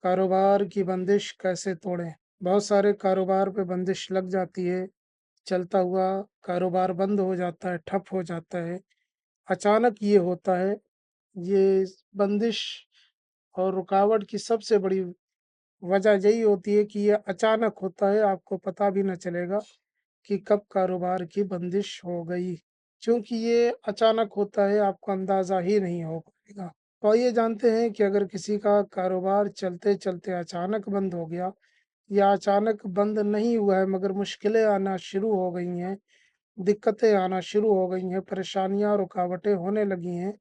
कारोबार की बंदिश कैसे तोड़ें? बहुत सारे कारोबार पे बंदिश लग जाती है, चलता हुआ कारोबार बंद हो जाता है, ठप हो जाता है। अचानक ये होता है, ये बंदिश और रुकावट की सबसे बड़ी वजह यही होती है कि ये अचानक होता है, आपको पता भी ना चलेगा कि कब कारोबार की बंदिश हो गई। चूँकि ये अचानक होता है, आपको अंदाज़ा ही नहीं हो पाएगा। तो ये जानते हैं कि अगर किसी का कारोबार चलते-चलते अचानक बंद हो गया या अचानक बंद नहीं हुआ है मगर मुश्किलें आना शुरू हो गई हैं, दिक्कतें आना शुरू हो गई हैं, परेशानियाँ, रुकावटें होने लगी हैं,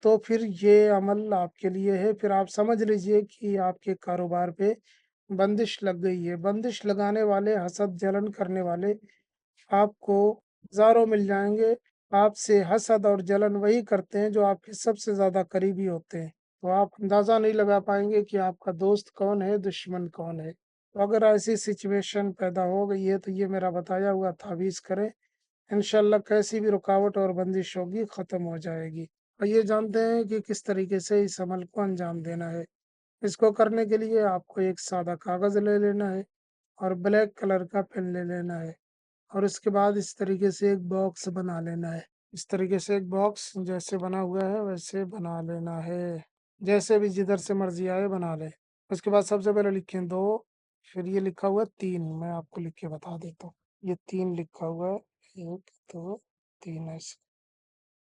तो फिर ये अमल आपके लिए है। फिर आप समझ लीजिए कि आपके कारोबार पे बंदिश लग गई है। बंदिश लगाने वाले, हसद, जलन करने वाले आपको हज़ारों मिल जाएँगे। आपसे हसद और जलन वही करते हैं जो आपके सबसे ज़्यादा करीबी होते हैं। तो आप अंदाज़ा नहीं लगा पाएँगे कि आपका दोस्त कौन है, दुश्मन कौन है। तो अगर ऐसी सिचुएशन पैदा हो गई है तो ये मेरा बताया हुआ तावीज़ करें। इंशाअल्लाह कैसी भी रुकावट और बंदिश होगी ख़त्म हो जाएगी। आइए जानते हैं कि किस तरीके से इस अमल को अंजाम देना है। इसको करने के लिए आपको एक सादा कागज़ ले लेना है और ब्लैक कलर का पेन ले लेना है। और उसके बाद इस तरीके से एक बॉक्स बना लेना है। इस तरीके से एक बॉक्स जैसे बना हुआ है वैसे बना लेना है। जैसे भी जिधर से मर्ज़ी आए बना लें। उसके बाद सबसे पहले लिखें 2, फिर ये लिखा हुआ है 3, मैं आपको लिख के बता देता हूँ। ये 3 लिखा हुआ है, 1, 2, 3 ऐसे।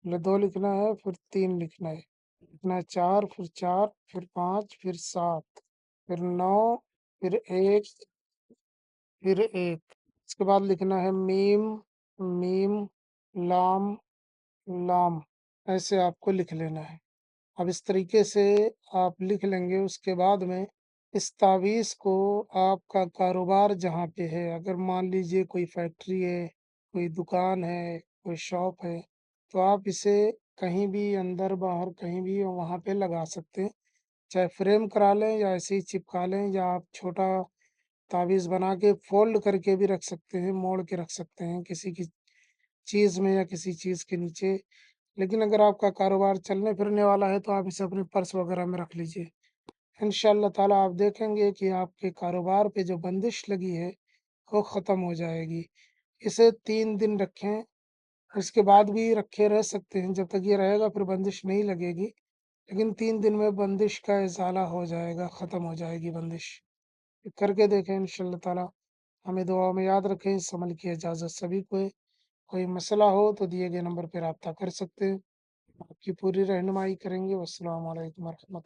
पहले 2 लिखना है, फिर 3 लिखना है। लिखना है 4, फिर 5, फिर 7, फिर 9, फिर 1, फिर 1। इसके बाद लिखना है मीम, मीम, लाम, लाम, ऐसे आपको लिख लेना है। अब इस तरीके से आप लिख लेंगे, उसके बाद में इस तावीज़ को आपका कारोबार जहाँ पे है, अगर मान लीजिए कोई फैक्ट्री है, कोई दुकान है, कोई शॉप है, तो आप इसे कहीं भी अंदर-बाहर कहीं भी वहाँ पे लगा सकते हैं। चाहे फ्रेम करा लें या ऐसे ही चिपका लें या आप छोटा तावीज़ बना के फ़ोल्ड करके भी रख सकते हैं, मोड़ के रख सकते हैं किसी की चीज़ में या किसी चीज़ के नीचे। लेकिन अगर आपका कारोबार चलने-फिरने वाला है, तो आप इसे अपने पर्स वग़ैरह में रख लीजिए। इंशाअल्लाह ताला आप देखेंगे कि आपके कारोबार पे जो बंदिश लगी है, वो ख़त्म हो जाएगी। इसे 3 दिन रखें, उसके बाद भी रखे रह सकते हैं, जब तक ये रहेगा फिर बंदिश नहीं लगेगी। लेकिन 3 दिन में बंदिश का इज़ाला हो जाएगा, ख़त्म हो जाएगी बंदिश। करके देखें इंशाअल्लाह ताला। हमें दुआ में याद रखें, इस अमल की इजाज़त सभी को है। कोई मसला हो तो दिए गए नंबर पे राब्ता कर सकते हैं। आपकी पूरी रहनुमाई करेंगे। वस्सलाम वालेकुम व रहमत